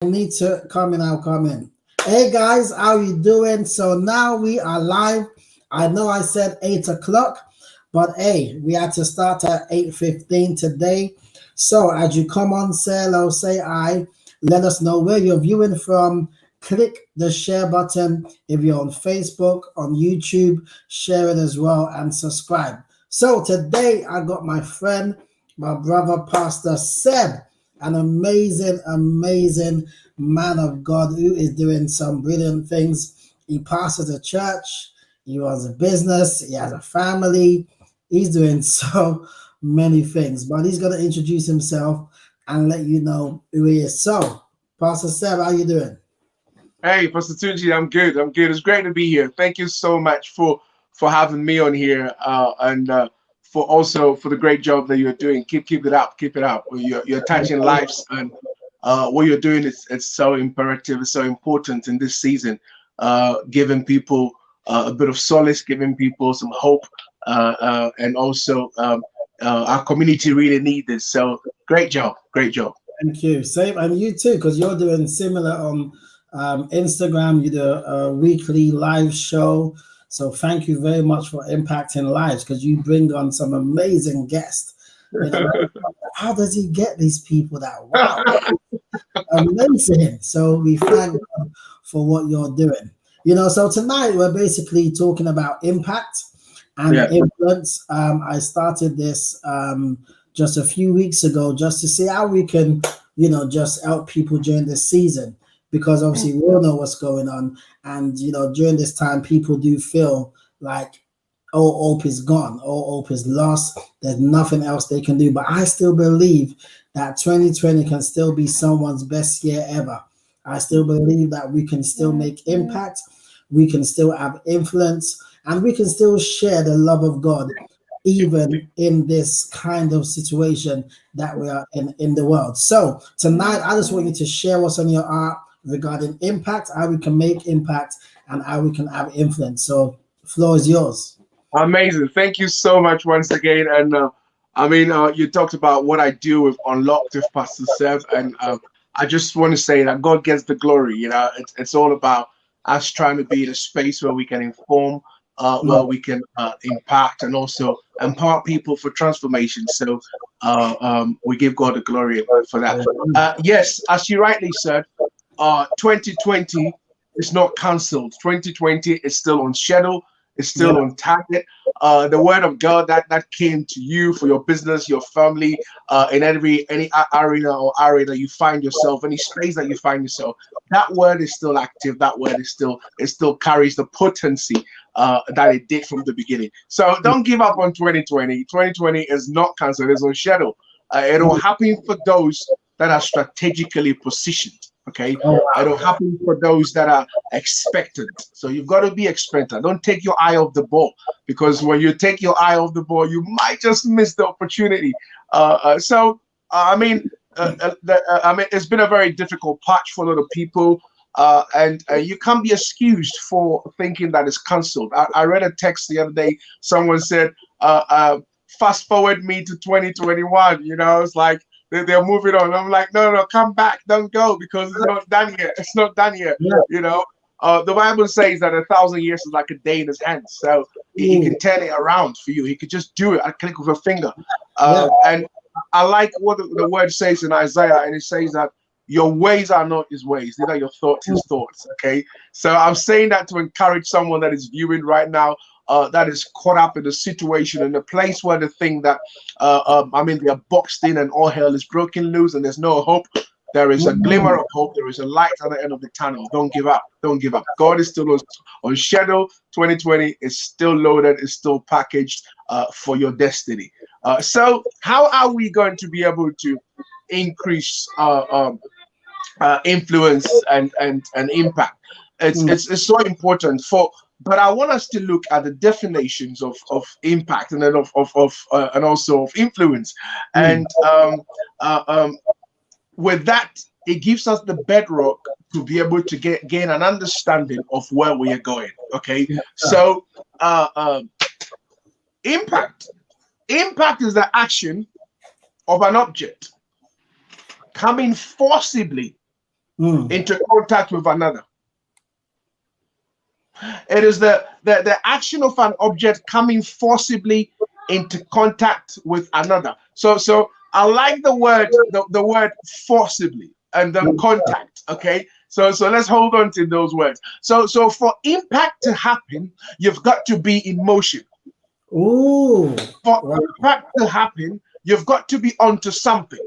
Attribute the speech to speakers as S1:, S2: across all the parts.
S1: Need to come in, I'll come in. Hey guys, how you doing? So now we are live. I know I said 8 o'clock, but hey, we had to start at 8:15 today. So as you come on, say hello, say hi, let us know where you're viewing from. Click the share button if you're on Facebook, on YouTube, share it as well and subscribe. So today I got my friend, my brother, Pastor Seb, an amazing man of God who is doing some brilliant things. He pastors a church, he runs a business, he has a family, he's doing so many things. But he's going to introduce himself and let you know who he is. So, Pastor Seb, how you doing?
S2: Hey, Pastor Tunji, I'm good. I'm good. It's great to be here. Thank you so much for having me on here, and for also for the great job that you're doing. Keep it up. Keep it up. You're touching lives, and what you're doing is it's so imperative. It's so important in this season, giving people a bit of solace, giving people some hope, and also our community really needs this. So great job. Great job.
S1: Thank you. Same, and you too, because you're doing similar on Instagram. You do a weekly live show. So thank you very much for impacting lives because you bring on some amazing guests. You know, how does he get these people that wow, amazing? So we thank God for what you're doing. So tonight we're basically talking about impact and
S2: Yeah.
S1: influence. I started this just a few weeks ago just to see how we can, just help people during this season because obviously we all know what's going on. And, during this time, people do feel like all hope is gone, all hope is lost. There's nothing else they can do. But I still believe that 2020 can still be someone's best year ever. I still believe that we can still make impact, we can still have influence, and we can still share the love of God even in this kind of situation that we are in the world. So tonight, I just want you to share what's on your heart regarding impact, how we can make impact, and how we can have influence. So the floor is yours.
S2: Amazing. Thank you so much once again. And you talked about what I do with Unlocked with Pastor Seb, and I just want to say that God gets the glory. It's all about us trying to be in a space where we can inform, where we can impact, and also empower people for transformation. So we give God the glory for that. Yes, as you rightly said, 2020 is not cancelled. 2020 is still on schedule. It's still on target. The word of God that came to you for your business, your family, in any arena or area that you find yourself, any space that you find yourself, that word is still active. That word is still carries the potency that it did from the beginning. So don't give up on 2020. 2020 is not cancelled. It's on schedule. It will happen for those that are strategically positioned. Okay, it'll happen for those that are expectant. So you've got to be expectant. Don't take your eye off the ball because when you take your eye off the ball, you might just miss the opportunity. It's been a very difficult patch for a lot of people, and you can't be excused for thinking that it's cancelled. I read a text the other day. Someone said, "Fast forward me to 2021." It's like. They're moving on. I'm like, no, come back, don't go because it's not done yet. It's not done yet. The Bible says that 1,000 years is like a day in his hands. So he can turn it around for you. He could just do it at a click of a finger. And I like what the word says in Isaiah, and it says that your ways are not his ways, neither your thoughts his thoughts. Okay, so I'm saying that to encourage someone that is viewing right now, that is caught up in a situation in a place where they think that they're boxed in and all hell is broken loose and there's no hope. There is a glimmer of hope. There is a light at the end of the tunnel. Don't give up. Don't give up. God is still on schedule. 2020 is still loaded. Is still packaged for your destiny. So how are we going to be able to increase influence and impact? It's so important but I want us to look at the definitions of impact and then and also of influence. And with that, it gives us the bedrock to be able to gain an understanding of where we are going. Okay, so impact is the action of an object coming forcibly into contact with another. It is the action of an object coming forcibly into contact with another. So I like the word forcibly and the contact. Okay. So let's hold on to those words. So for impact to happen, you've got to be in motion.
S1: Ooh.
S2: For impact to happen, you've got to be onto something.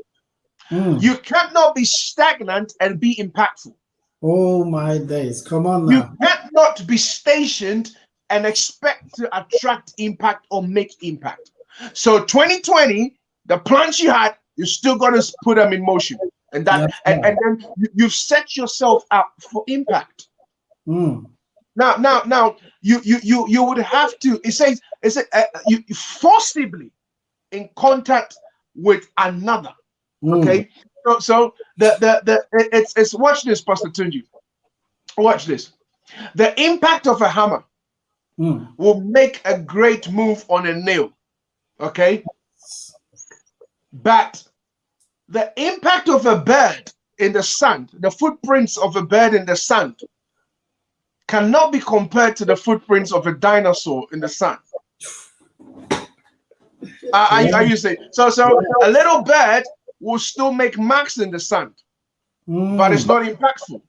S2: You cannot be stagnant and be impactful.
S1: Oh my days. Come on now.
S2: You cannot be stationed and expect to attract impact or make impact. So 2020, the plans you had, you're still going to put them in motion. And that, and then you've set yourself up for impact. Now, you would have to. It says you forcibly in contact with another. Okay, so it's watch this, Pastor Tunji. Watch this. The impact of a hammer will make a great move on a nail. Okay, but the impact of a bird in the sand, the footprints of a bird in the sand, cannot be compared to the footprints of a dinosaur in the sand. Are you saying? So a little bird will still make marks in the sand, but it's not impactful.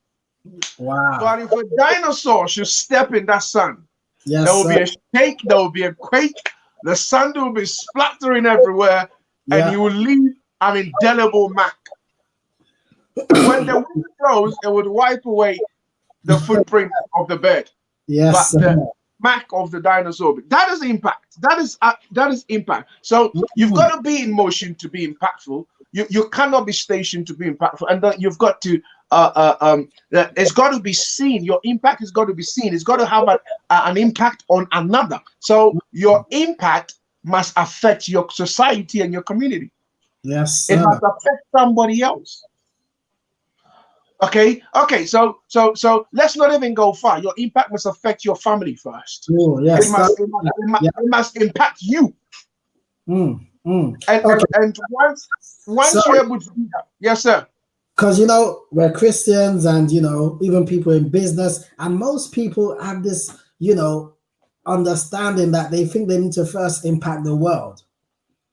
S1: Wow.
S2: But if a dinosaur should step in that sand,
S1: yes,
S2: there will be a shake, there will be a quake, the sand will be splattering everywhere, and you will leave an indelible mark. When the wind blows, it would wipe away the footprint of the bird.
S1: Yes,
S2: but the mark of the dinosaur. That is impact. That is impact. So you've got to be in motion to be impactful. You cannot be stationed to be impactful, and you've got to it's got to be seen. Your impact has got to be seen. It's got to have an impact on another. So your impact must affect your society and your community.
S1: Yes, sir.
S2: It must affect somebody else. Okay. So let's not even go far. Your impact must affect your family first.
S1: Ooh, yes,
S2: it must impact you. And once you're able to do that, yes, sir.
S1: Because we're Christians, and even people in business, and most people have this understanding that they think they need to first impact the world,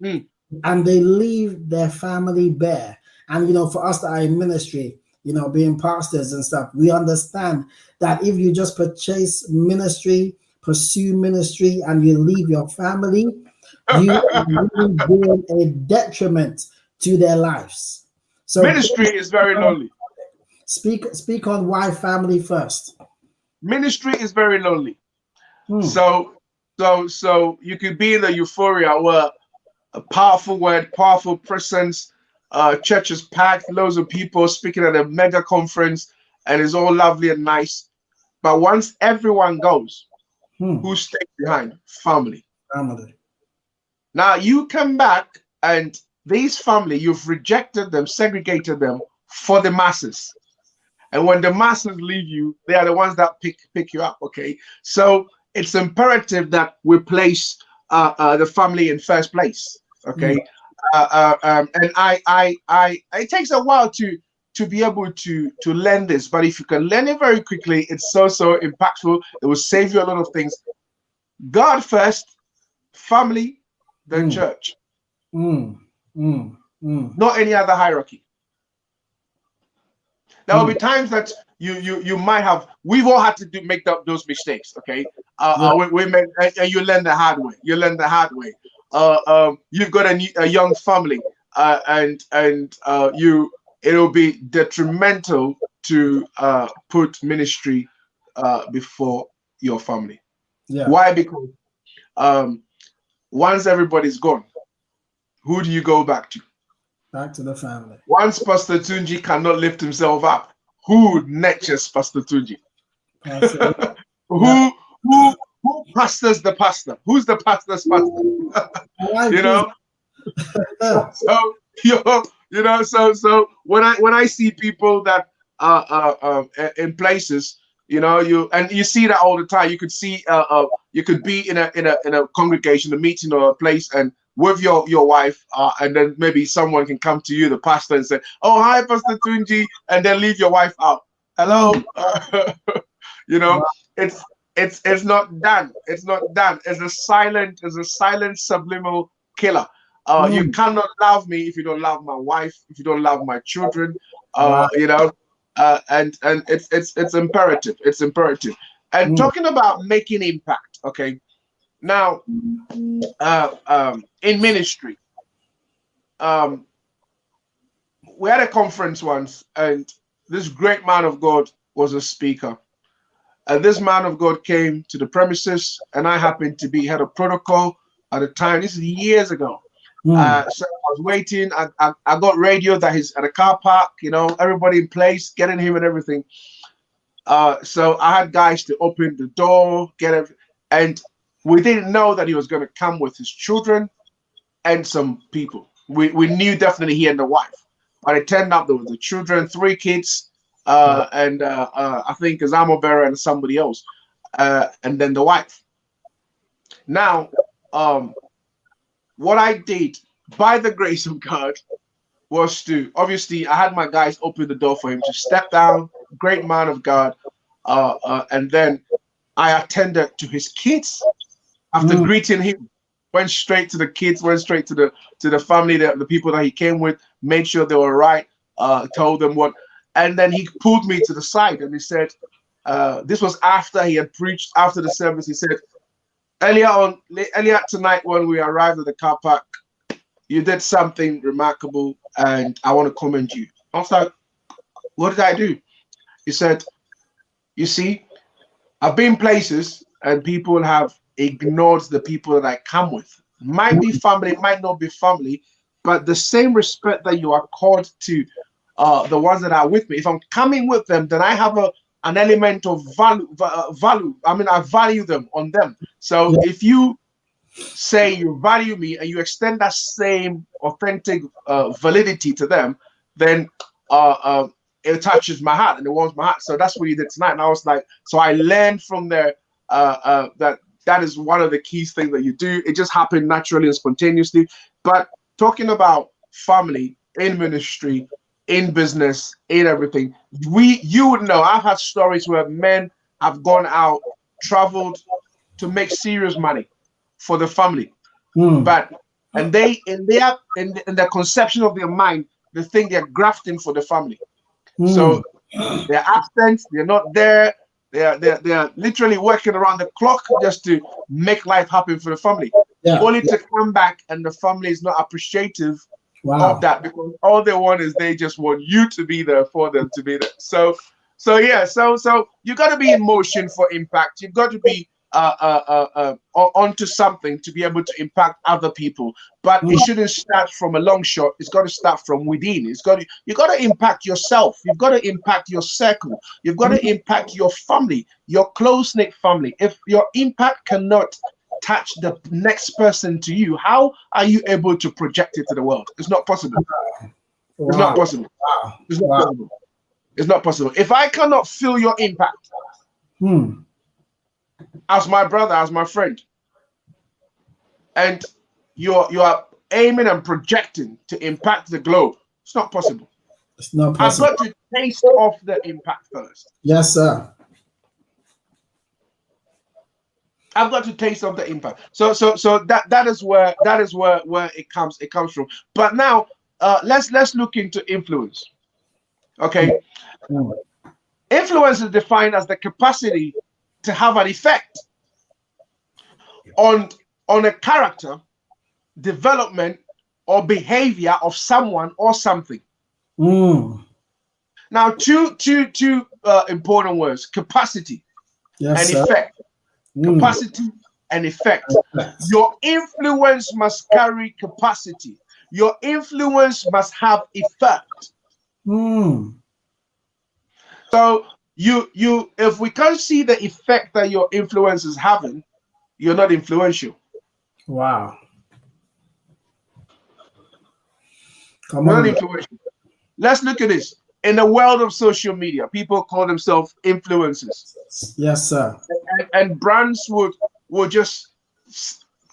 S1: and they leave their family bare. And for us that are in ministry, being pastors and stuff, we understand that if you just pursue ministry, and you leave your family, you are really doing a detriment to their lives. So
S2: ministry is very lonely.
S1: Speak on why family first.
S2: Ministry is very lonely. So you could be in the euphoria where a powerful word, powerful presence, church is packed, loads of people speaking at a mega conference, and it's all lovely and nice. But once everyone goes, who stays behind? Family. Now you come back, and these family, you've rejected them, segregated them for the masses. And when the masses leave you, they are the ones that pick you up. Okay, so it's imperative that we place the family in first place. Okay, and it takes a while to be able to learn this, but if you can learn it very quickly, it's so impactful. It will save you a lot of things. God first, family, then church. Not any other hierarchy. There will be times that you might have. We've all had to make those mistakes. Okay, you learn the hard way. You've got a young family, and it'll be detrimental to put ministry before your family. Why? Because once everybody's gone, who do you go back to?
S1: Back to the family.
S2: Once Pastor Tunji cannot lift himself up, who nurtures Pastor Tunji? Who pastors the pastor? Who's the pastor's pastor? So when I see people that are in places, you see that all the time. You could see you could be in a congregation, a meeting, or a place, and with your wife, and then maybe someone can come to you, the pastor, and say, "Oh, hi, Pastor Tunji," and then leave your wife out. Hello, you know, it's it's not done. It's not done. It's a silent subliminal killer. You cannot love me if you don't love my wife, if you don't love my children.
S1: Wow.
S2: You know, and it's imperative. It's imperative. And talking about making impact, okay. Now, in ministry, we had a conference once, and this great man of God was a speaker. And this man of God came to the premises, and I happened to be head of protocol at the time. This is years ago. So I was waiting. I got radio that he's at a car park, you know, everybody in place, getting him and everything. So I had guys to open the door, get it, and we didn't know that he was going to come with his children and some people. We knew definitely he and the wife, but it turned out there was the children, 3 kids, and I think his armor bearer and somebody else, and then the wife. Now, what I did by the grace of God was to, obviously, I had my guys open the door for him to step down, great man of God, and then I attended to his kids after greeting him. Went straight to the kids, went straight to the family, the people that he came with, made sure they were right, told them what, and then he pulled me to the side and he said, this was after he had preached, after the service. He said, earlier tonight when we arrived at the car park, you did something remarkable and I want to commend you. I was like, what did I do? He said, you see, I've been places and people have ignored the people that I come with. Might be family, might not be family, but the same respect that you are called to the ones that are with me. If I'm coming with them, then I have an element of value. I mean, I value them on them. So if you say you value me and you extend that same authentic validity to them, then it touches my heart and it warms my heart. So that's what you did tonight. And I was like, so I learned from there that is one of the key things that you do. It just happened naturally and spontaneously. But talking about family in ministry, in business, in everything, you would know. I've had stories where men have gone out, traveled to make serious money for the family, but and they in their conception of their mind, they think they're grafting for the family. So they're absent, they're not there. They're literally working around the clock just to make life happen for the family, only to come back and the family is not appreciative of that, because all they want is they just want you to be there for them to be there. So you got to be in motion for impact. You've got to be onto something to be able to impact other people, but it shouldn't start from a long shot. It's got to start from within. You got to impact yourself. You've got to impact your circle. You've got to impact your family, your close-knit family. If your impact cannot touch the next person to you, how are you able to project it to the world? It's not possible. It's not possible. It's not possible. It's not possible. If I cannot feel your impact as my brother, as my friend, and you are aiming and projecting to impact the globe, it's not possible.
S1: It's not possible.
S2: I've got to taste of the impact first.
S1: Yes, sir.
S2: I've got to taste of the impact. So that is where it comes from. But now let's look into influence. Okay. Influence is defined as the capacity to have an effect on a character, development, or behavior of someone or something. Now, two important words: capacity and effect. Capacity and effect. Your influence must carry capacity. Your influence must have effect. So you if we can't see the effect that your influence is having, you're not influential.
S1: Wow.
S2: Come on. Not influential. Let's look at this. In the world of social media, people call themselves influencers.
S1: Yes, sir.
S2: And brands would just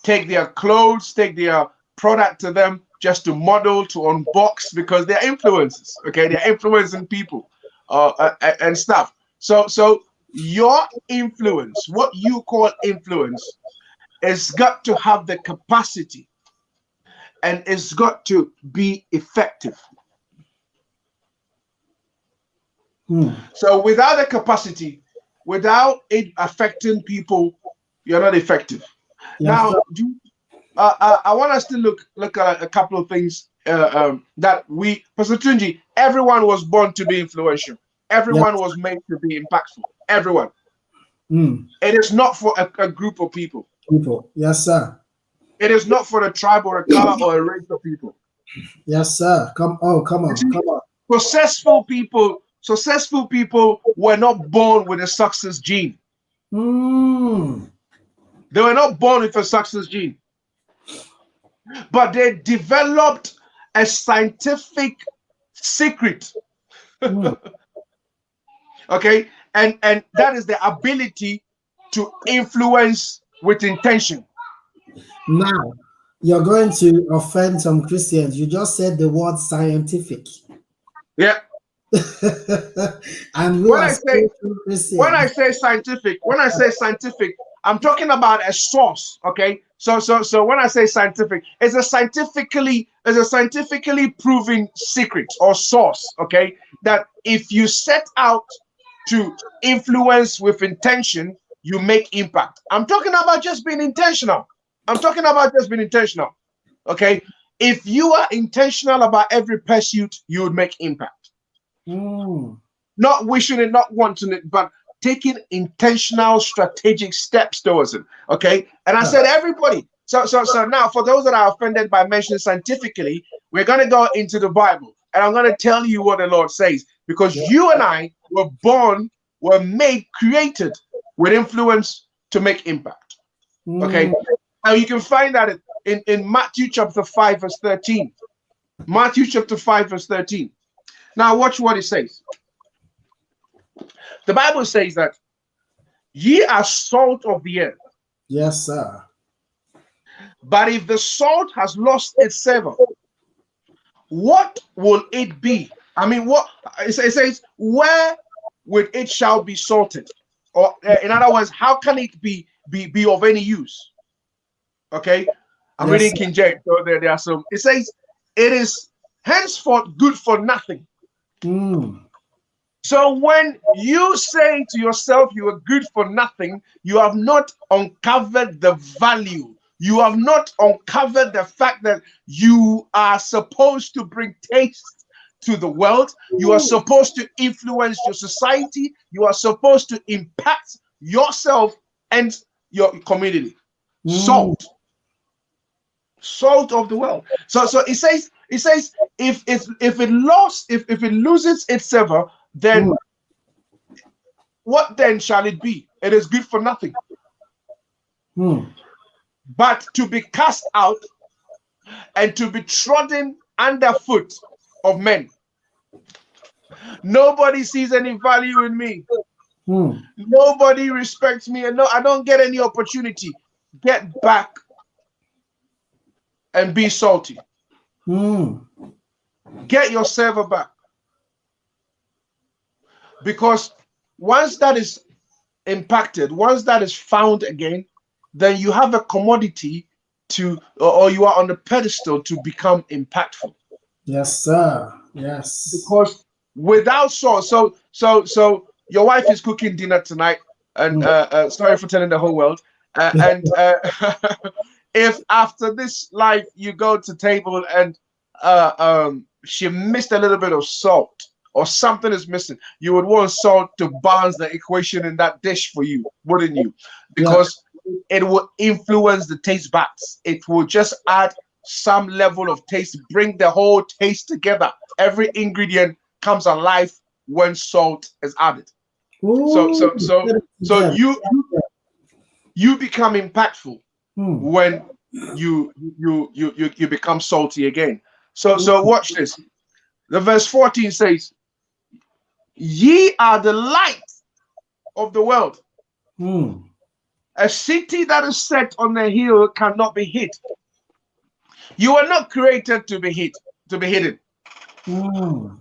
S2: take their clothes, take their product to them, just to model, to unbox, because they're influencers. Okay, they're influencing people and stuff. So your influence, what you call influence, has got to have the capacity, and it's got to be effective. So without the capacity, without it affecting people, you're not effective. Now, I want us to look at a couple of things that Pastor Tunji, everyone was born to be influential. Everyone was made to be impactful. Everyone. It is not for a group of people.
S1: Yes, sir.
S2: It is not for a tribe or a color or a race of people.
S1: Yes, sir. Come on.
S2: Successful people were not born with a success gene. They were not born with a success gene, but they developed a scientific secret. Okay, and that is the ability to influence with intention.
S1: Now, you're going to offend some Christians. You just said the word scientific.
S2: Yeah.
S1: And
S2: when I say scientific, I'm talking about a source. Okay, so when I say scientific, it's a scientifically proven secret or source. Okay, that if you set out to influence with intention, you make impact. I'm talking about just being intentional. Okay, if you are intentional about every pursuit, you would make impact. Not wishing it, not wanting it, but taking intentional, strategic steps towards it. Okay, and I said everybody. So now, for those that are offended by mentioning scientifically, we're going to go into the Bible, and I'm going to tell you what the Lord says, because you and I were born, were made, created with influence to make impact. Okay, now you can find that in Matthew chapter 5 verse 13. Matthew chapter 5 verse 13. Now watch what it says. The Bible says that ye are salt of the earth.
S1: Yes, sir.
S2: But if the salt has lost its savor, what will it be? I mean, what it says, where would it shall be salted? Or in other words, how can it be of any use? Okay, I'm reading King James, so there are some. It says, it is henceforth good for nothing. So when you say to yourself you are good for nothing, you have not uncovered the value. You have not uncovered the fact that you are supposed to bring taste to the world. You are supposed to influence your society. You are supposed to impact yourself and your community. Salt of the world. So it says if it loses its savor, then what then shall it be? It is good for nothing, but to be cast out and to be trodden underfoot of men. Nobody sees any value in me. Nobody respects me, and I don't get any opportunity. Get back and be salty. Get your savor back. Because once that is impacted, once that is found again, then you have a commodity or you are on the pedestal to become impactful.
S1: Yes, sir. Yes.
S2: Because without salt, so your wife is cooking dinner tonight, and sorry for telling the whole world. And if after this life you go to table and she missed a little bit of salt, or something is missing, you would want salt to balance the equation in that dish for you, wouldn't you? Because it will influence the taste buds. It will just add some level of taste, bring the whole taste together. Every ingredient comes alive when salt is added. So you become impactful when you become salty again. So watch this. The verse 14 says, ye are the light of the world. A city that is set on a hill cannot be hid. You are not created to be hidden.
S1: Mm.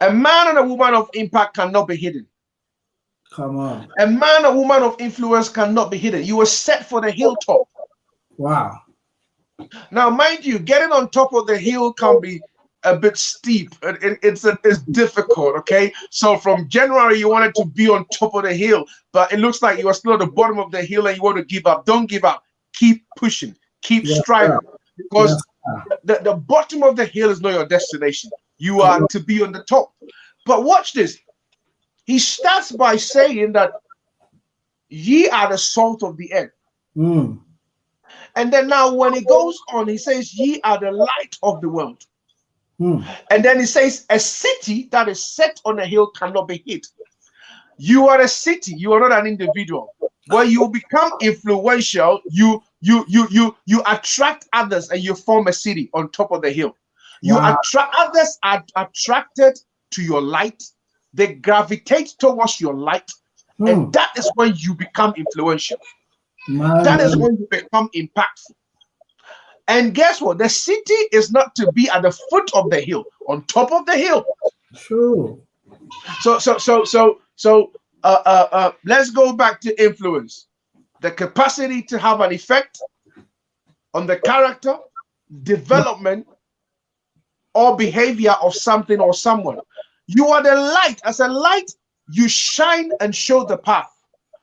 S2: A man and a woman of impact cannot be hidden.
S1: Come on.
S2: A man or woman of influence cannot be hidden. You were set for the hilltop.
S1: Wow.
S2: Now, mind you, getting on top of the hill can be a bit steep. It's difficult, okay? So from January, you wanted to be on top of the hill, but it looks like you are still at the bottom of the hill and you want to give up. Don't give up. Keep pushing. Keep
S1: Yes,
S2: striving.
S1: sir.
S2: Because
S1: Yes, sir.
S2: the bottom of the hill is not your destination. You
S1: Come
S2: are
S1: on.
S2: to be on the top. But watch this. He starts by saying that ye are the salt of the earth.
S1: Mm.
S2: And then now when he goes on, he says, ye are the light of the world.
S1: Mm.
S2: And then he says, a city that is set on a hill cannot be hid. You are a city, you are not an individual. When you become influential, you attract others and you form a city on top of the hill. You
S1: Wow.
S2: attract others are attracted to your light. They gravitate towards your light. And
S1: Mm.
S2: that is when you become influential.
S1: My
S2: That is
S1: man.
S2: when you become impactful. And guess what? The city is not to be at the foot of the hill, on top of the hill.
S1: True.
S2: So let's go back to influence. The capacity to have an effect on the character, development, or behavior of something or someone. You are the light. As a light, you shine and show the path.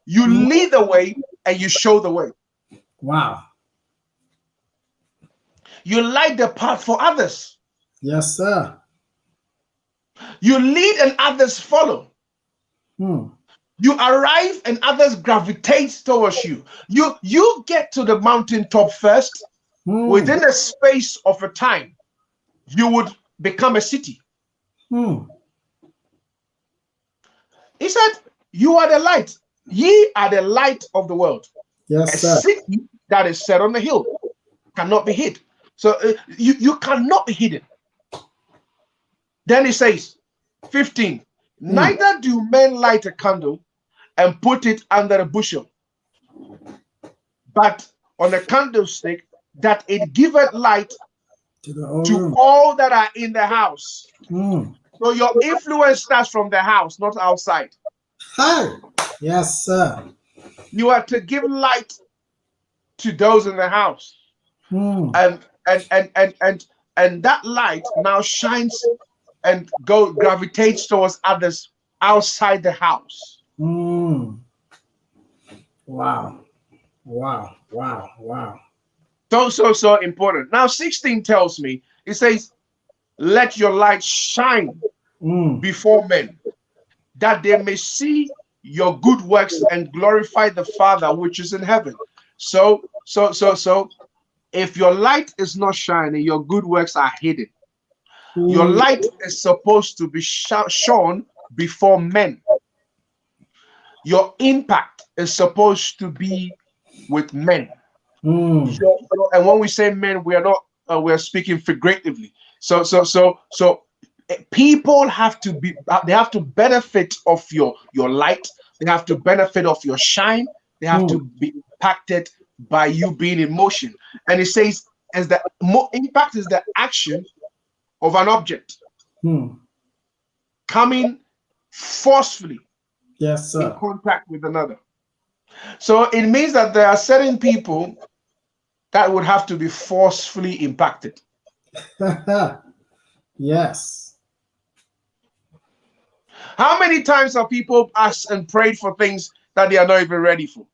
S2: You
S1: Mm.
S2: lead the way and you show the way.
S1: Wow.
S2: You light the path for others.
S1: Yes, sir.
S2: You lead and others follow.
S1: Mm.
S2: You arrive and others gravitate towards you. You get to the mountaintop first.
S1: Mm.
S2: Within a space of a time, you would become a city.
S1: Mm.
S2: He said, you are the light. Ye are the light of the world.
S1: Yes,
S2: A
S1: sir.
S2: city that is set on the hill cannot be hid. So you cannot be hidden. Then he says, 15,
S1: Mm.
S2: neither do men light a candle and put it under a bushel, but on a candlestick, that it giveth light
S1: To the whole
S2: to
S1: room.
S2: all that are in the house.
S1: Mm.
S2: So your influence starts from the house, not outside.
S1: Hi. Yes, sir.
S2: You are to give light to those in the house.
S1: Mm.
S2: And that light now shines and gravitates towards others outside the house.
S1: Mm. Wow. Wow. Wow. Wow.
S2: So important. Now 16 tells me, it says, let your light shine
S1: Mm.
S2: before men, that they may see your good works and glorify the Father which is in heaven. So if your light is not shining, your good works are hidden. Your
S1: Mm.
S2: light is supposed to be shown before men. Your impact is supposed to be with men.
S1: Mm.
S2: And when we say men, we are not we're speaking figuratively. So people have to be, they have to benefit of your light. They have to benefit of your shine. They have
S1: Mm.
S2: to be impacted by you being in motion. And it says, as the impact is the action of an object
S1: Mm.
S2: coming forcefully
S1: Yes,
S2: in
S1: sir.
S2: contact with another. So it means that there are certain people that would have to be forcefully impacted.
S1: Yes.
S2: How many times have people asked and prayed for things that they are not even ready for?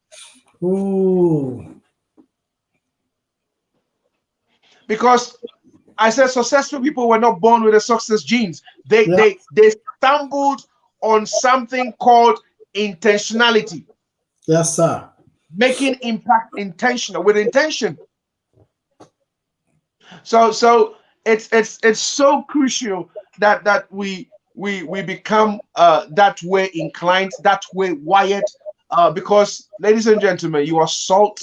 S1: Ooh.
S2: Because I said successful people were not born with the success genes. They
S1: Yeah.
S2: they they stumbled on something called intentionality,
S1: Yes, sir.
S2: making impact intentional with intention. So it's so crucial that we become that way inclined, that way wired, because ladies and gentlemen, you are salt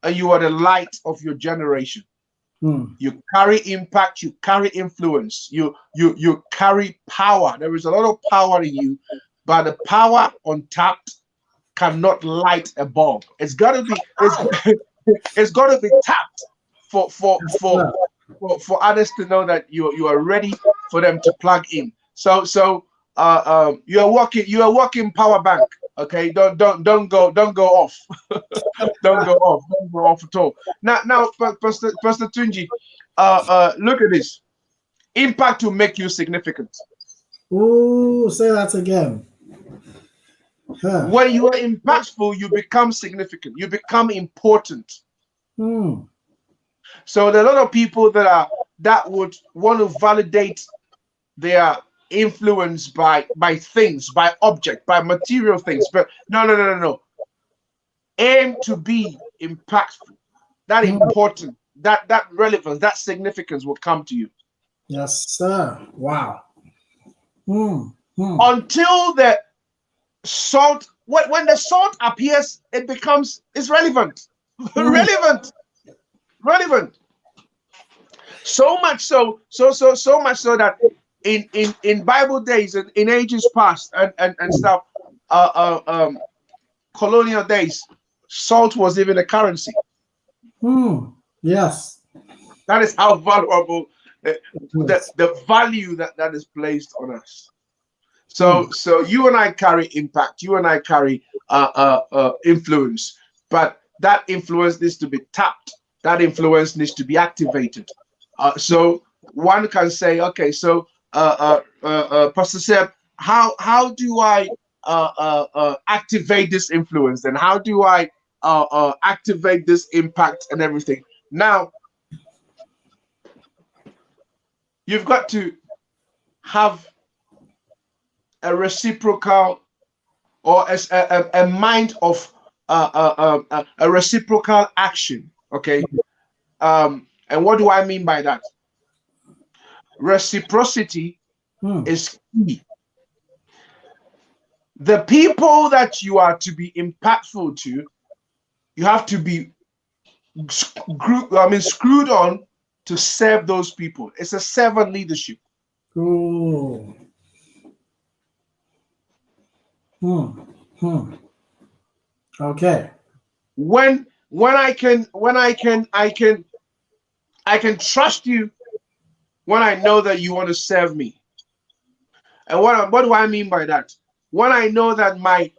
S2: and you are the light of your generation.
S1: Mm.
S2: You carry impact, you carry influence, you carry power. There is a lot of power in you, but the power untapped cannot light a bulb. It's got to be it's got to be tapped. for for
S1: Yes,
S2: for
S1: sir.
S2: for others to know that you are ready for them to plug in. So you are walking power bank. Okay, don't go off. Don't go off. Don't go off at all. Now, Pastor Tunji, look at this. Impact will make you significant.
S1: Ooh, say that again. Huh.
S2: When you are impactful, you become significant. You become important.
S1: Hmm.
S2: So there are a lot of people that would want to validate their influence by things, by object, by material things. But no. Aim to be impactful. That
S1: Hmm.
S2: important, that relevance, that significance will come to you.
S1: Yes, sir. Wow. Hmm. Hmm.
S2: Until the salt, when the salt appears, it's relevant.
S1: Hmm.
S2: relevant, relevant. So much so much so that in Bible days and in ages past and stuff, uh, uh, um, colonial days, salt was even a currency.
S1: Hmm. Yes.
S2: That is how valuable
S1: Yes.
S2: the value that is placed on us.
S1: Hmm.
S2: So you and I carry impact. You and I carry influence, but that influence needs to be tapped. That influence needs to be activated. So one can say, okay, so Pastor Seb, how do I activate this influence? And how do I activate this impact and everything? Now you've got to have a reciprocal or a mind of a reciprocal action. Okay. And what do I mean by that? Reciprocity
S1: Hmm.
S2: is key. The people that you are to be impactful to, you have to be screwed on to serve those people. It's a servant leadership.
S1: Ooh. Hmm. Hmm. Okay.
S2: When I can trust you when I know that you want to serve me. And what do I mean by that? When I know that my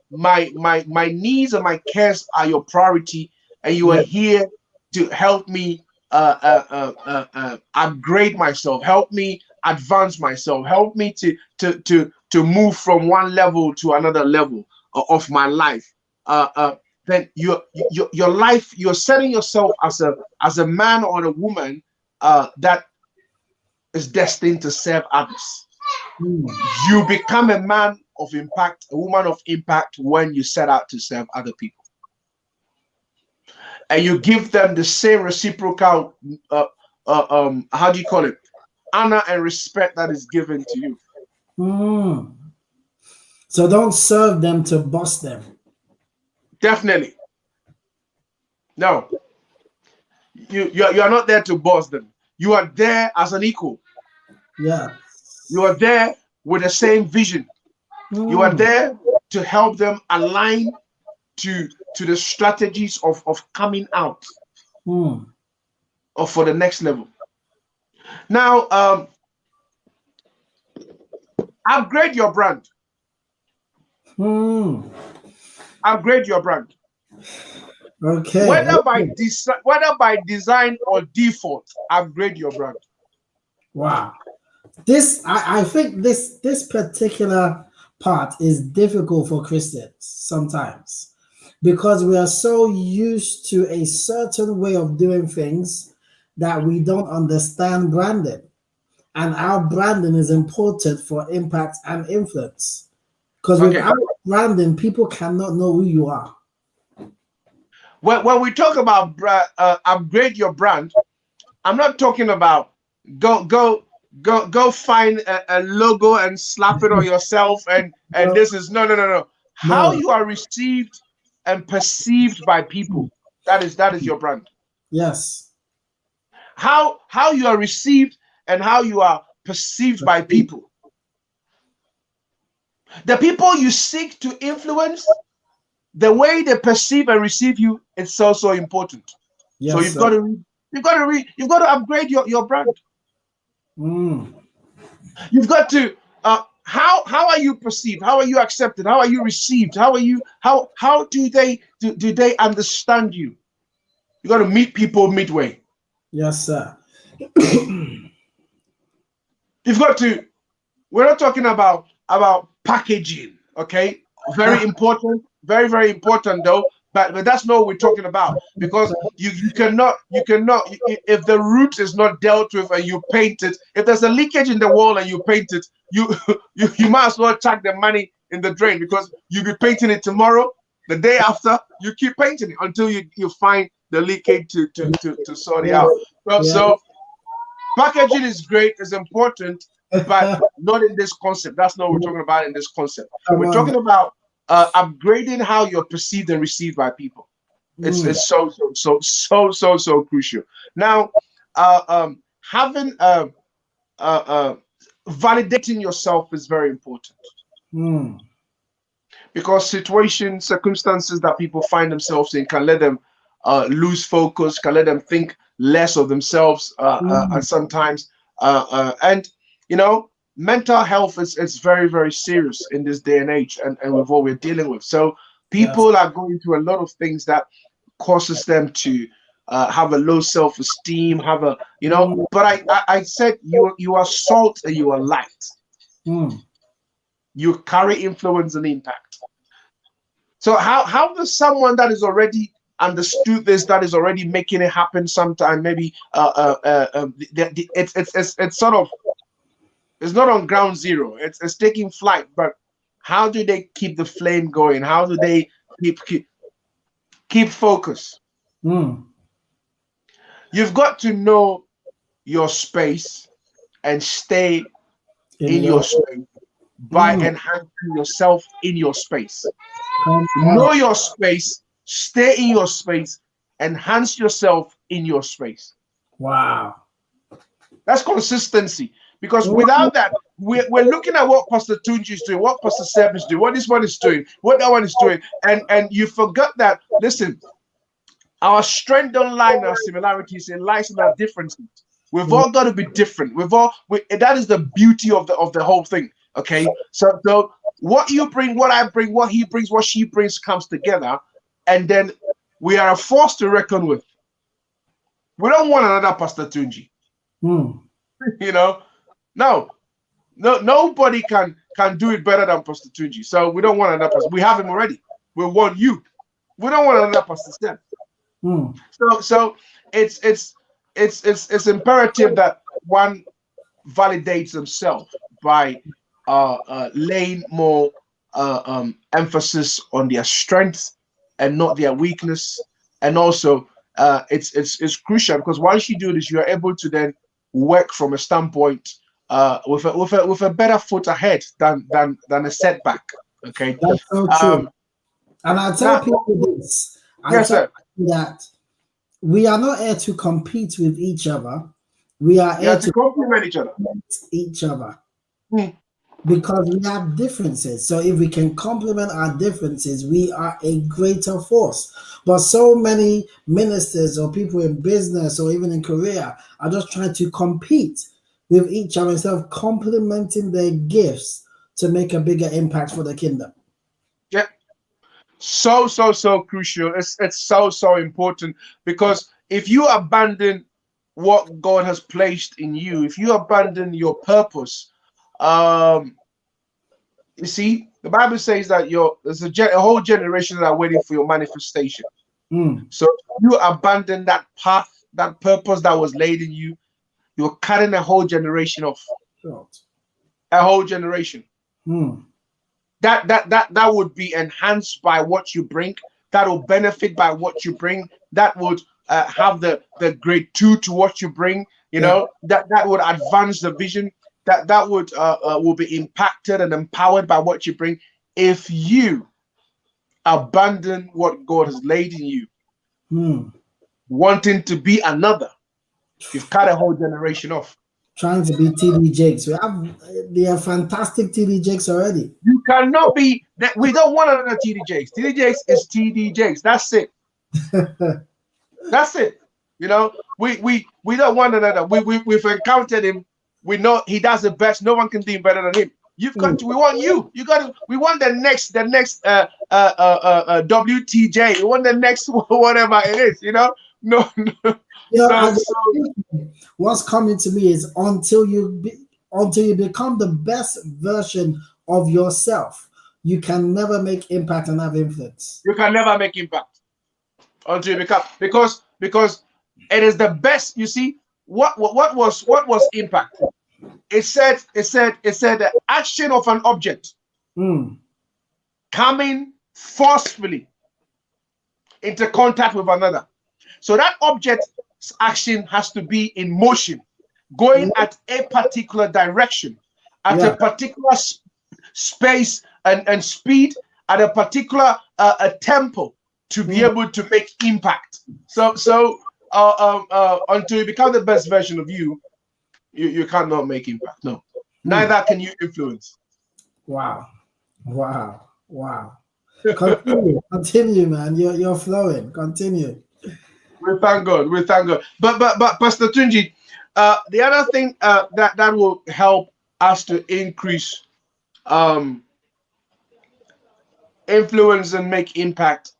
S2: needs and my cares are your priority, and you are
S1: Yeah.
S2: here to help me upgrade myself, help me advance myself, help me to move from one level to another level of my life. Then your life, you're setting yourself as a man or a woman that is destined to serve others.
S1: Hmm.
S2: You become a man of impact, a woman of impact when you set out to serve other people. And you give them the same reciprocal, how do you call it? Honor and respect that is given to you.
S1: Hmm. So don't serve them to boss them.
S2: Definitely. No, you are not there to boss them. You are there as an equal.
S1: Yeah.
S2: You are there with the same vision. You are
S1: Hmm.
S2: there to help them align to the strategies of coming out
S1: Hmm.
S2: or for the next level. Now, upgrade your brand.
S1: Hmm.
S2: Upgrade your brand.
S1: Okay.
S2: Whether by design or default, upgrade your brand.
S1: Wow. This I think this particular part is difficult for Christians sometimes because we are so used to a certain way of doing things that we don't understand branding. And our branding is important for impact and influence. Because
S2: Okay.
S1: without branding, people cannot know who you are.
S2: When we talk about upgrade your brand, I'm not talking about go go go find a logo and slap it on yourself and
S1: No,
S2: this is no. How
S1: no.
S2: you are received and perceived by people. That is your brand.
S1: Yes.
S2: How you are received and how you are perceived by people. The people you seek to influence, the way they perceive and receive you, it's so important. So
S1: Yes,
S2: you've
S1: sir.
S2: got to read. You've got to upgrade your brand.
S1: Mm.
S2: You've got to how are you perceived? How are you accepted? How are you received? How do they understand you? You got to meet people midway.
S1: Yes, sir.
S2: You've got to. We're not talking about packaging, okay? Very important, very very important though. But that's not what we're talking about, because you cannot if the root is not dealt with and you paint it. If there's a leakage in the wall and you paint it, you might as well chuck the money in the drain, because you'll be painting it tomorrow, the day after. You keep painting it until you find the leakage to sort it out. So packaging is great, is important, but not in this concept. That's not what we're talking about in this concept. We're talking about upgrading how you're perceived and received by people. It's so crucial. Now, having validating yourself is very important, because circumstances that people find themselves in can let them lose focus, can let them think less of themselves, and sometimes and mental health is very very serious in this day and age, and with what we're dealing with. So people are going through a lot of things that causes them to have a low self-esteem, have a but I said you are salt and you are light. You carry influence and impact. So how does someone that is already understood this, that is already making it happen sometime, maybe it's sort of, it's not on ground zero, it's taking flight, but how do they keep the flame going? How do they keep focus? You've got to know your space and stay in your space by enhancing yourself in your space. Know your space, stay in your space, enhance yourself in your space.
S1: Wow.
S2: That's consistency. Because without that, we're looking at what Pastor Tunji is doing, what Pastor Seb is doing, what this one is doing, what that one is doing, and you forgot that, listen, our strength don't lie in our similarities, it lies in our differences. We've all got to be different. That is the beauty of the whole thing. Okay, so what you bring, what I bring, what he brings, what she brings comes together, and then we are a force to reckon with. We don't want another Pastor Tunji. No, nobody can do it better than Pastor Tunji. So we don't want another person. We have him already. We want you. We don't want another Pastor Stan. So it's imperative that one validates themselves by laying more emphasis on their strengths and not their weakness. And also it's crucial, because once you do this, you are able to then work from a standpoint with a better foot ahead than a setback. Okay,
S1: that's so true. And I tell people this. I tell people that we are not here to compete with each other. We are here to
S2: complement
S1: each other. Because we have differences. So if we can complement our differences, we are a greater force. But so many ministers or people in business or even in career are just trying to compete with each other instead of complementing their gifts to make a bigger impact for the kingdom.
S2: Yeah. So crucial. It's so important, because if you abandon what God has placed in you, if you abandon your purpose, you see, the Bible says that there's a whole generation that are waiting for your manifestation. So you abandon that path, that purpose that was laid in you, you're cutting a whole generation off. A whole generation. That would be enhanced by what you bring. That will benefit by what you bring. That would have the grade 2 to what you bring. That would advance the vision. That would will be impacted and empowered by what you bring. If you abandon what God has laid in you, wanting to be another, you've cut a whole generation off.
S1: Trying to be TD Jakes. They are fantastic TD Jakes already.
S2: You cannot be that. We don't want another TD Jakes. TD Jakes is TD Jakes. That's it. That's it. You know, we don't want another. We've encountered him. We know he does the best. No one can do better than him. You've got to. We want you. You got to. We want the next WTJ. We want the next whatever it is. You know. No.
S1: You know,
S2: So
S1: what's coming to me is until you become the best version of yourself, you can never make impact and have influence.
S2: you can never make impact until you become, because it is the best. You see, what was impact? It said the action of an object coming forcefully into contact with another. So that object's action has to be in motion, going at a particular direction, at a particular space and speed, at a particular tempo to be able to make impact. So until you become the best version of you, you cannot make impact. No, neither can you influence.
S1: Wow. Continue, man. You're flowing. Continue.
S2: We thank God. We thank God. But Pastor Tunji, the other thing that will help us to increase influence and make impact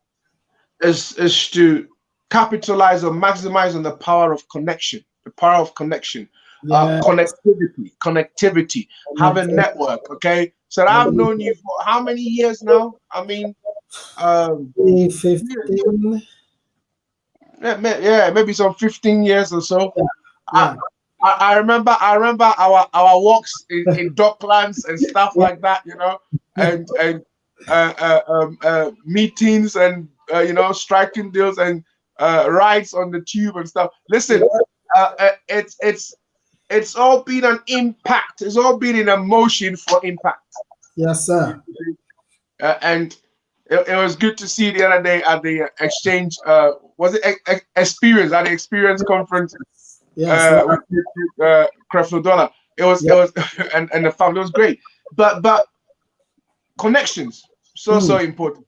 S2: is to capitalize or maximize on the power of connection. The power of connection. Connectivity, have a network. Okay, so I've known you for how many years now? I mean,
S1: 15.
S2: Yeah, maybe some 15 years or so.
S1: Yeah.
S2: I remember our walks in docklands and stuff like that, you know, and meetings and striking deals and rides on the tube and stuff. Listen, it's all been an impact. It's all been an emotion for impact.
S1: Yes, sir.
S2: And it was good to see the other day at the exchange. Was it experience at the experience conference?
S1: Yes.
S2: With Creflo. It was and the family was great. But connections so important.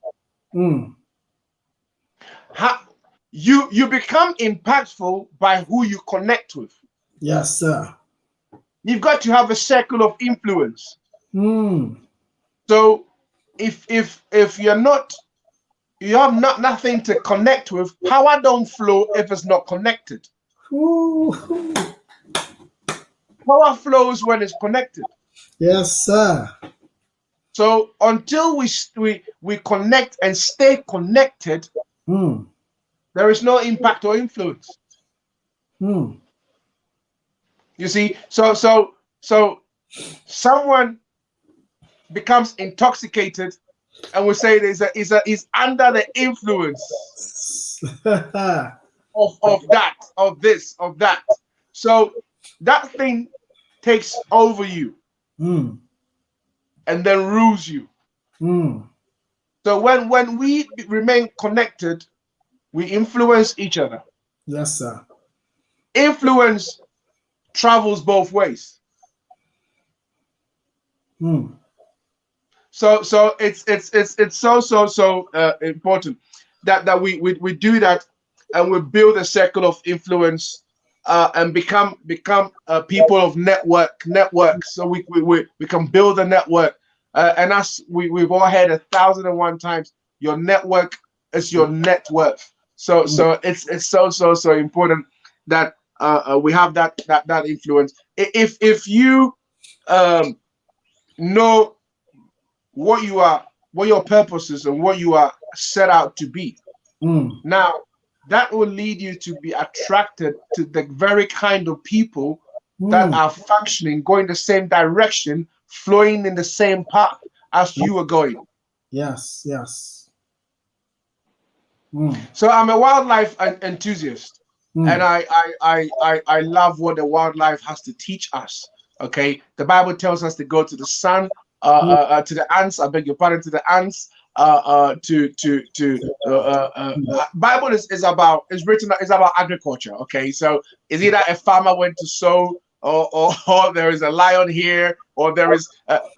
S2: You become impactful by who you connect with.
S1: Yes, sir.
S2: You've got to have a circle of influence. So if you have nothing to connect with, power don't flow if it's not connected. Power flows when it's connected.
S1: Yes, sir.
S2: So until we connect and stay connected, there is no impact or influence. You see, so someone becomes intoxicated, and we say is under the influence of that. So that thing takes over you and then rules you. So when we remain connected, we influence each other.
S1: Yes, sir.
S2: Influence travels both ways. So it's so important that we do that, and we build a circle of influence and become people of network. So we can build a network, and as we've all heard 1,001 times, your network is your net worth. So it's so important that we have that influence. If you know what your purpose is and what you are set out to be, now that will lead you to be attracted to the very kind of people that are functioning, going the same direction, flowing in the same path as you are going.
S1: Yes.
S2: So I'm a wildlife enthusiast, and I love what the wildlife has to teach us. Okay, the Bible tells us to go to the sun, to the ants. I beg your pardon, to the ants. Bible is about agriculture. Okay, so it's either a farmer went to sow, or there is a lion here, or there is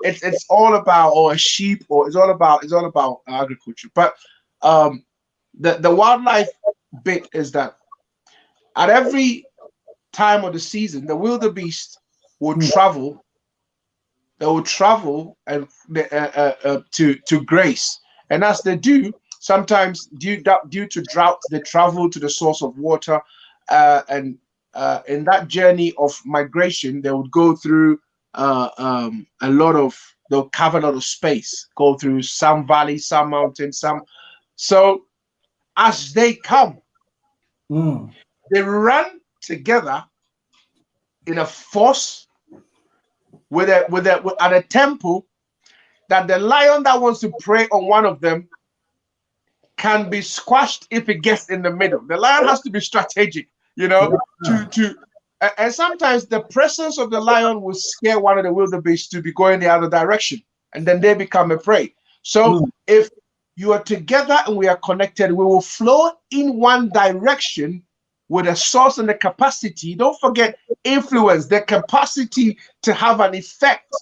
S2: it's all about, or a sheep, or it's all about agriculture. But the wildlife bit is that At every time of the season, the wildebeest will travel. They will travel and to graze, and as they do, sometimes due to drought, they travel to the source of water, and in that journey of migration, they would go through they'll cover a lot of space, go through some valleys, some mountains, some. So as they come, they run together in a force at a tempo that the lion that wants to prey on one of them can be squashed if it gets in the middle. The lion has to be strategic, and sometimes the presence of the lion will scare one of the wildebeest to be going the other direction, and then they become a prey. So if you are together and we are connected, we will flow in one direction with a source and the capacity. Don't forget influence, the capacity to have an effect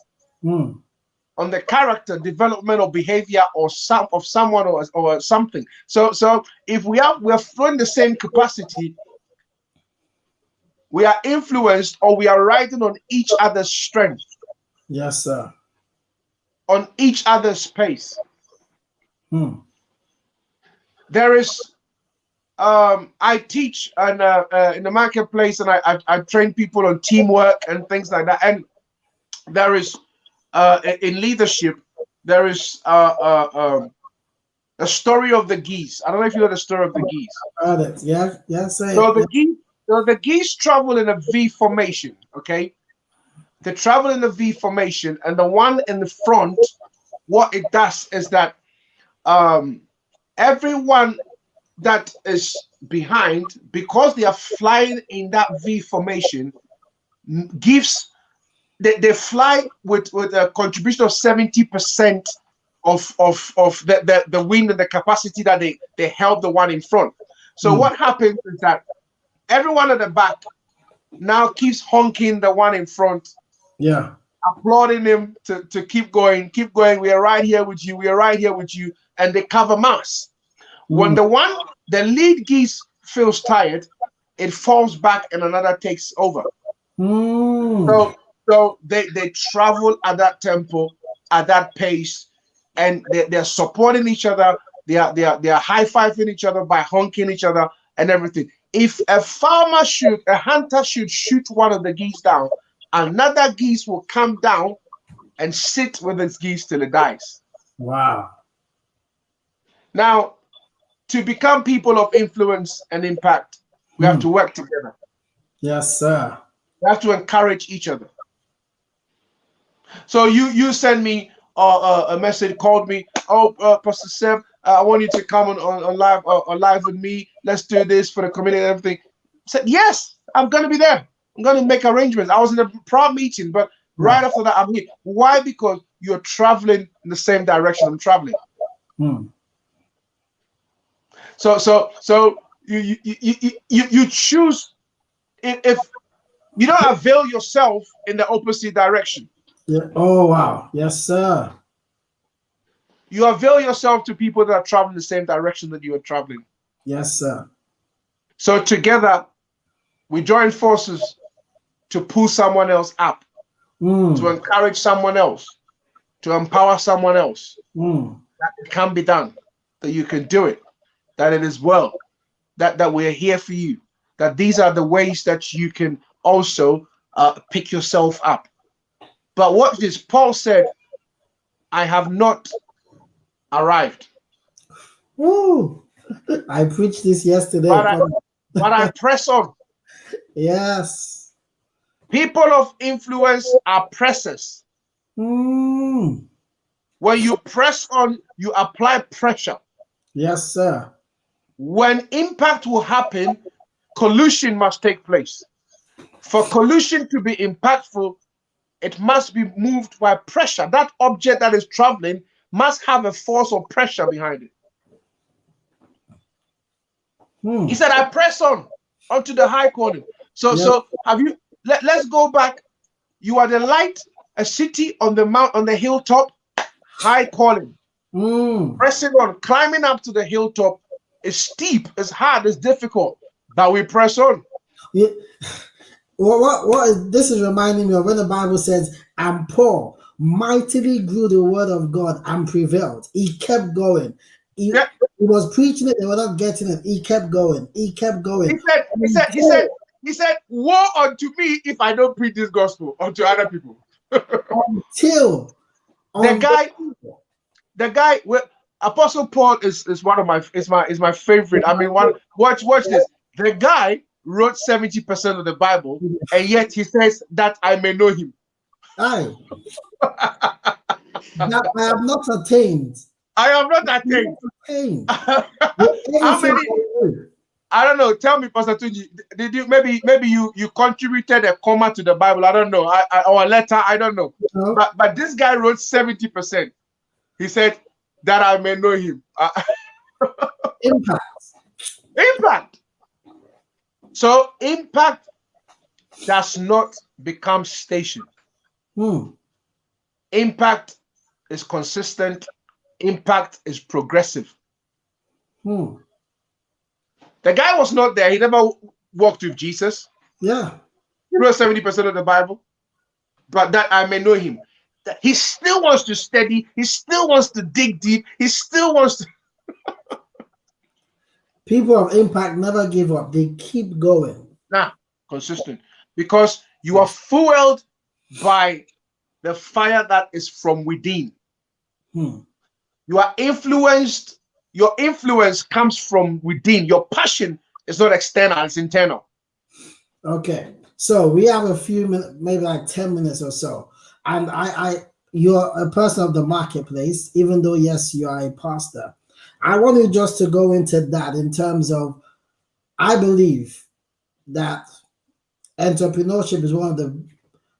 S2: on the character, development, or behavior of someone or something. So if we're flowing the same capacity, we are influenced, or we are riding on each other's strength.
S1: Yes, sir.
S2: On each other's pace. There is I teach in the marketplace, and I train people on teamwork and things like that. And there is in leadership, there is a story of the geese. I don't know if you know the story of the geese.
S1: Got it. Yeah.
S2: So the geese travel in a V formation. Okay, they travel in a V formation, and the one in the front, what it does is that everyone that is behind, because they are flying in that V formation, they fly with a contribution of 70% of the wind and the capacity that they help the one in front. So what happens is that everyone at the back now keeps honking the one in front, applauding him to keep going. We are right here with you. We are right here with you, and they cover mass. When the lead geese feels tired, it falls back and another takes over. So they travel at that tempo, at that pace, and they're supporting each other. They are high-fiving each other by honking each other and everything. If a hunter should shoot one of the geese down, another geese will come down and sit with its geese till it dies.
S1: Wow.
S2: Now, to become people of influence and impact, we have to work together.
S1: Yes, sir.
S2: We have to encourage each other. So you send me a message, called me. Pastor Seb, I want you to come on live with me. Let's do this for the community and everything. I said, yes, I'm going to be there. I'm going to make arrangements. I was in a prom meeting, but right after that, I'm here. Why? Because you're traveling in the same direction I'm traveling. So you choose. If you don't avail yourself in the opposite direction.
S1: Yeah. Oh, wow. Yes, sir.
S2: You avail yourself to people that are traveling the same direction that you are traveling.
S1: Yes, sir.
S2: So together, we join forces to pull someone else up, to encourage someone else, to empower someone else. That it can be done, that you can do it, that it is well, that we're here for you, that these are the ways that you can also pick yourself up. But what this Paul said, I have not arrived.
S1: Woo! I preached this yesterday.
S2: But I press on.
S1: Yes.
S2: People of influence are pressers. When you press on, you apply pressure.
S1: Yes, sir.
S2: When impact will happen, collusion must take place. For collusion to be impactful, it must be moved by pressure. That object that is traveling must have a force of pressure behind it. He said, I press on onto the high calling. So have you, let's go back. You are the light, a city on the hilltop, high calling. Pressing on, climbing up to the hilltop is steep, it's hard, it's difficult, but we press on.
S1: You, what is this is reminding me of when the Bible says, and Paul mightily grew the word of God and prevailed. He kept going.
S2: Yeah.
S1: He was preaching it, they were not getting it. He kept going. He kept going.
S2: He said, woe unto me if I don't preach this gospel unto other people.
S1: Until
S2: The guy, well, Apostle Paul is one of my favorite. I mean, watch this. The guy wrote 70% of the Bible, and yet he says that I may know him.
S1: Aye. That I have not attained.
S2: I am not attained. How many? I don't know. Tell me, Pastor Tunji, did you maybe you contributed a comma to the Bible? I don't know. Or a letter. I don't know.
S1: No.
S2: But this guy wrote 70%. He said that I may know him. Impact. So impact does not become station. Impact is consistent. Impact is progressive. The guy was not there. He never walked with Jesus.
S1: Yeah.
S2: He wrote 70% of the Bible. But that I may know him. He still wants to study. He still wants to dig deep. He still wants to.
S1: People of impact never give up. They keep going.
S2: Consistent. Because you are fueled by the fire that is from within. You are influenced. Your influence comes from within. Your passion is not external, it's internal.
S1: Okay. So we have a few minutes, maybe like 10 minutes or so. And you're a person of the marketplace, even though, yes, you are a pastor. I want you just to go into that in terms of, I believe that entrepreneurship is one of the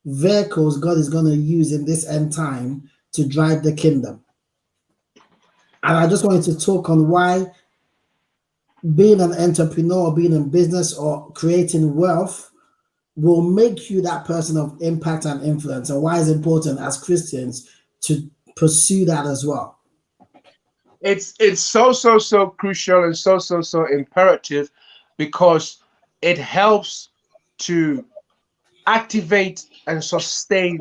S1: vehicles God is going to use in this end time to drive the kingdom. And I just wanted to talk on why being an entrepreneur, being in business or creating wealth will make you that person of impact and influence, and why it's important as Christians to pursue that as well.
S2: It's so crucial and so imperative, because it helps to activate and sustain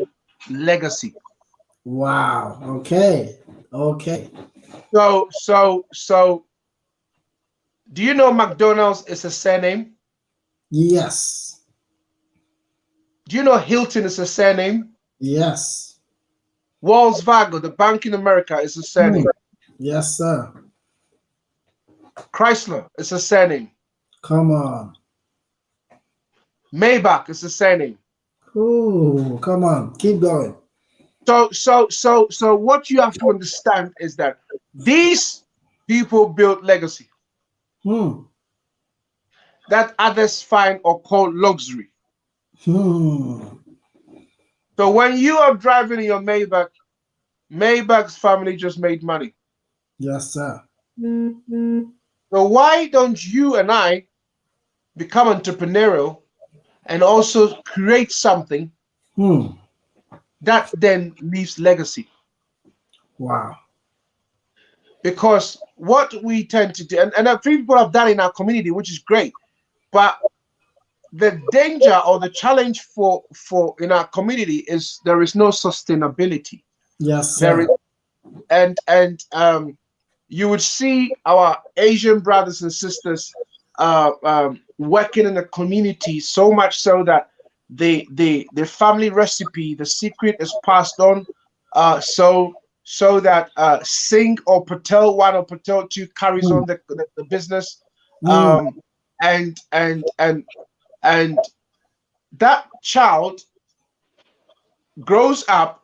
S2: legacy.
S1: Wow. Okay.
S2: So do you know McDonald's is a surname?
S1: Yes.
S2: Do you know Hilton is a surname?
S1: Yes.
S2: Wells Fargo, the bank in America, is a surname.
S1: Yes, sir.
S2: Chrysler is a surname.
S1: Come on.
S2: Maybach is a surname.
S1: Ooh, come on. Keep going.
S2: So what you have to understand is that these people build legacy that others find or call luxury. So when you are driving in your Maybach, Maybach's family just made money.
S1: Yes, sir.
S2: So why don't you and I become entrepreneurial and also create something that then leaves legacy?
S1: Wow.
S2: Because what we tend to do, and a few people have done in our community, which is great, but the danger or the challenge for in our community is there is no sustainability.
S1: Yes, sir.
S2: And you would see our Asian brothers and sisters working in the community so much so that the family recipe, the secret, is passed on, so that Singh or Patel 1 or Patel 2 carries on the business, and that child grows up,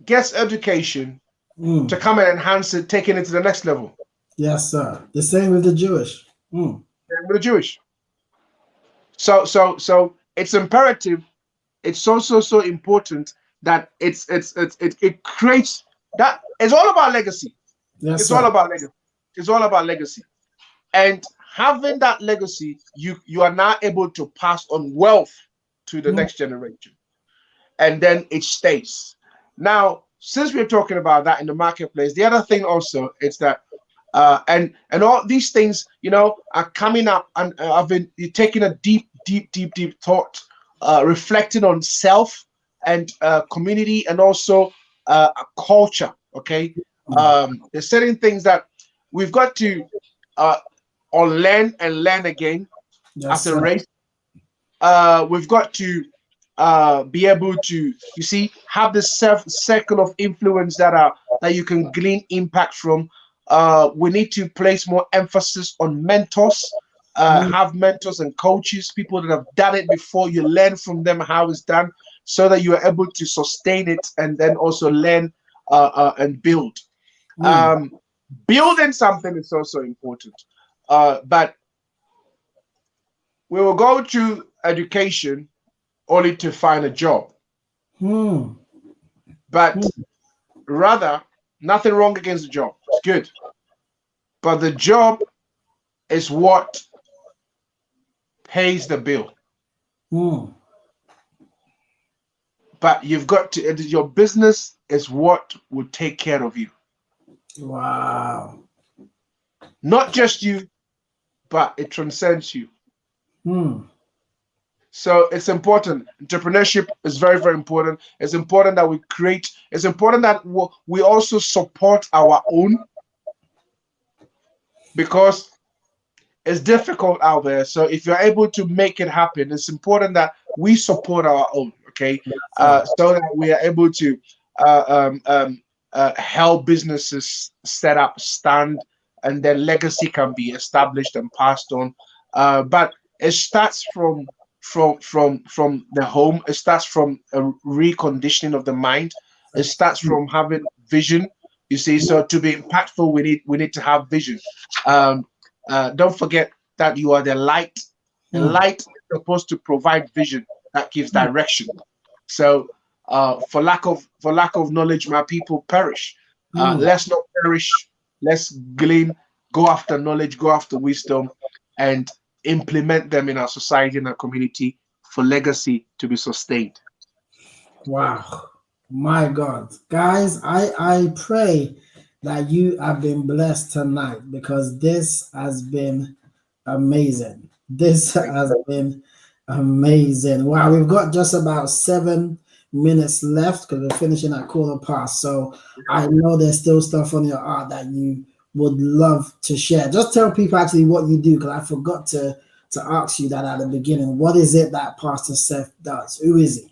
S2: gets education to come and enhance it, taking it to the next level.
S1: Yes, sir. The same with the Jewish.
S2: With the Jewish. So it's imperative. It's also so important that it creates that. It's all about legacy.
S1: Yes,
S2: it's
S1: sir.
S2: all about legacy. It's all about legacy. And having that legacy, you are now able to pass on wealth to the next generation, and then it stays. Now, since we're talking about that in the marketplace, the other thing also is that and all these things, are coming up, and I've been taking a deep deep thought, reflecting on self and community, and also culture. Okay, there's certain things that we've got to unlearn and learn again
S1: Yes,
S2: as a
S1: sir.
S2: race. We've got to be able to, you see, have the circle of influence that you can glean impact from. We need to place more emphasis on mentors.
S1: Mm,
S2: Have mentors and coaches, people that have done it before. You learn from them how it's done, so that you are able to sustain it and then also learn and build.
S1: mm,
S2: Um, Building something is also important. But we will go to education only to find a job.
S1: mm,
S2: But rather, nothing wrong against the job. It's good. But the job is what pays the bill.
S1: mm.
S2: But you've got to, your business is what will take care of you.
S1: Wow.
S2: Not just you, but it transcends you.
S1: Mm,
S2: So it's important. Entrepreneurship is very, very important. It's important that we create, it's important that we also support our own, because it's difficult out there. So if you're able to make it happen, it's important that we support our own, okay?
S1: sir.
S2: So that we are able to help businesses set up, stand, and then legacy can be established and passed on. But it starts from the home. It starts from a reconditioning of the mind. It starts from having vision. You see, so to be impactful, we need to have vision. Um, don't forget that you are the light. The
S1: Mm,
S2: light is supposed to provide vision that gives direction. So, for lack of knowledge, my people perish.
S1: mm.
S2: Let's not perish. Let's glean, go after knowledge, go after wisdom, and implement them in our society and our community for legacy to be sustained.
S1: Wow. My God. Guys, I pray that you have been blessed tonight, because this has been amazing. This has been amazing. Wow, we've got just about 7 minutes left because we're finishing at quarter past. So I know there's still stuff on your heart that you would love to share. Just tell people actually what you do, because I forgot to ask you that at the beginning. What is it that Pastor Seth does? Who is he?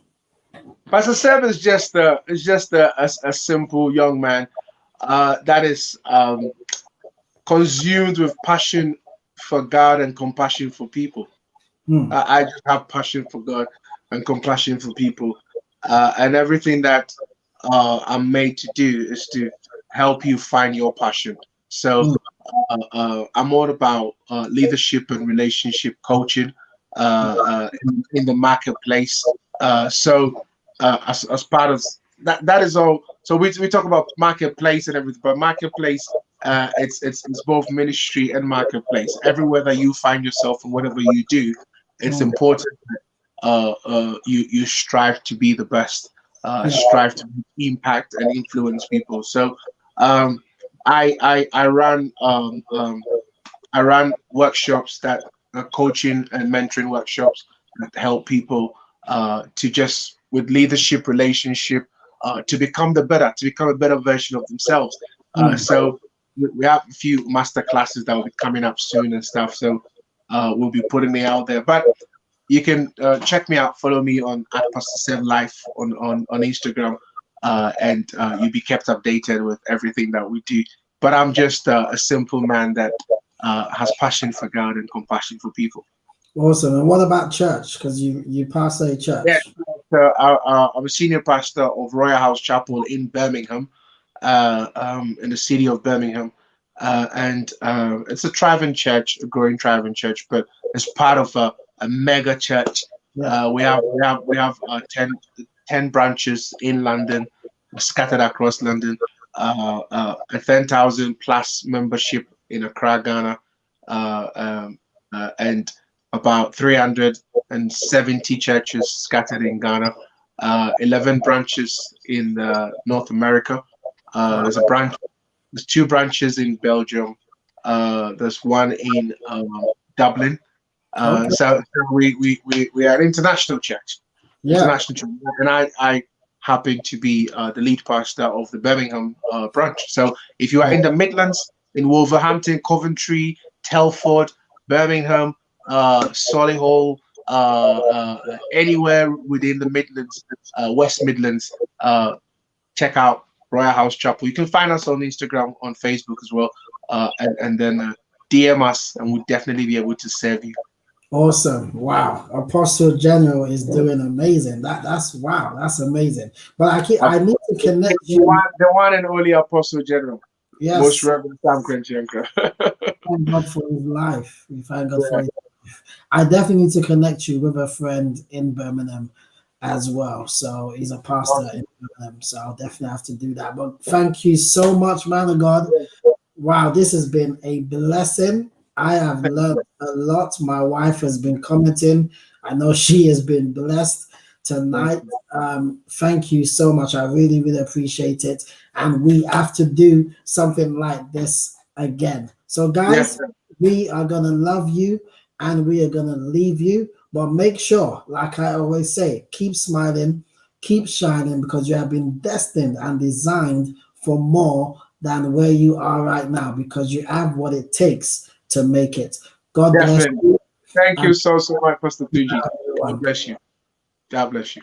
S2: Pastor Seb is just a simple young man that is consumed with passion for God and compassion for people.
S1: Hmm.
S2: I just have passion for God and compassion for people, and everything that I'm made to do is to help you find your passion. So
S1: Hmm.
S2: I'm all about leadership and relationship coaching in the marketplace. As part of that is all. So we talk about marketplace and everything, but marketplace it's both ministry and marketplace. Everywhere that you find yourself and whatever you do, it's
S1: Hmm.
S2: important you strive to be the best, strive to impact and influence people. So um, I run workshops that coaching and mentoring workshops that help people to just with leadership, relationship, to become a better version of themselves.
S1: Hmm.
S2: So we have a few master classes that will be coming up soon and stuff. So we'll be putting it out there. But you can check me out, follow me on at Pastor Sev Life on Instagram, and you'll be kept updated with everything that we do. But I'm just a simple man that has passion for God and compassion for people.
S1: Awesome. And what about church? Because you pastor a
S2: Yeah,
S1: church.
S2: so I'm a senior pastor of Royal House Chapel in Birmingham, in the city of Birmingham, and it's a thriving church, a growing thriving church, but it's part of a mega church.
S1: Yeah.
S2: We have 10 branches in London, scattered across London, a 10,000 plus membership in Accra, Ghana, and about 370 churches scattered in Ghana, 11 branches in North America.
S1: Wow.
S2: There's two branches in Belgium. There's one in Dublin,
S1: Okay.
S2: So we are an international church,
S1: Yeah.
S2: and I happen to be the lead pastor of the Birmingham branch. So if you are in the Midlands, in Wolverhampton, Coventry, Telford, Birmingham, Solihull, anywhere within the Midlands, West Midlands, check out Royal House Chapel. You can find us on Instagram, on Facebook as well, and then DM us, and we'll definitely be able to serve you.
S1: Awesome. Wow. Apostle General is doing amazing. That's wow, that's amazing. But I need to connect you.
S2: The one and only Apostle General, Most
S1: Yes.
S2: Reverend Sam Krenchenko.
S1: Thank God for his life. We thank God for his life. I definitely need to connect you with a friend in Birmingham as well. So he's a pastor in Birmingham. So I'll definitely have to do that. But thank you so much, man of God. Wow, this has been a blessing. I have learned a lot. My wife has been commenting. I know she has been blessed tonight. Thank you so much. I really, really appreciate it. And we have to do something like this again. So, guys,
S2: Yes,
S1: we are going to love you and we are going to leave you. But make sure, like I always say, keep smiling, keep shining, because you have been destined and designed for more than where you are right now, because you have what it takes to make it. God bless
S2: definitely.
S1: you.
S2: Thank you
S1: And
S2: so much, Pastor Tunji. God
S1: everyone.
S2: bless you. God bless you.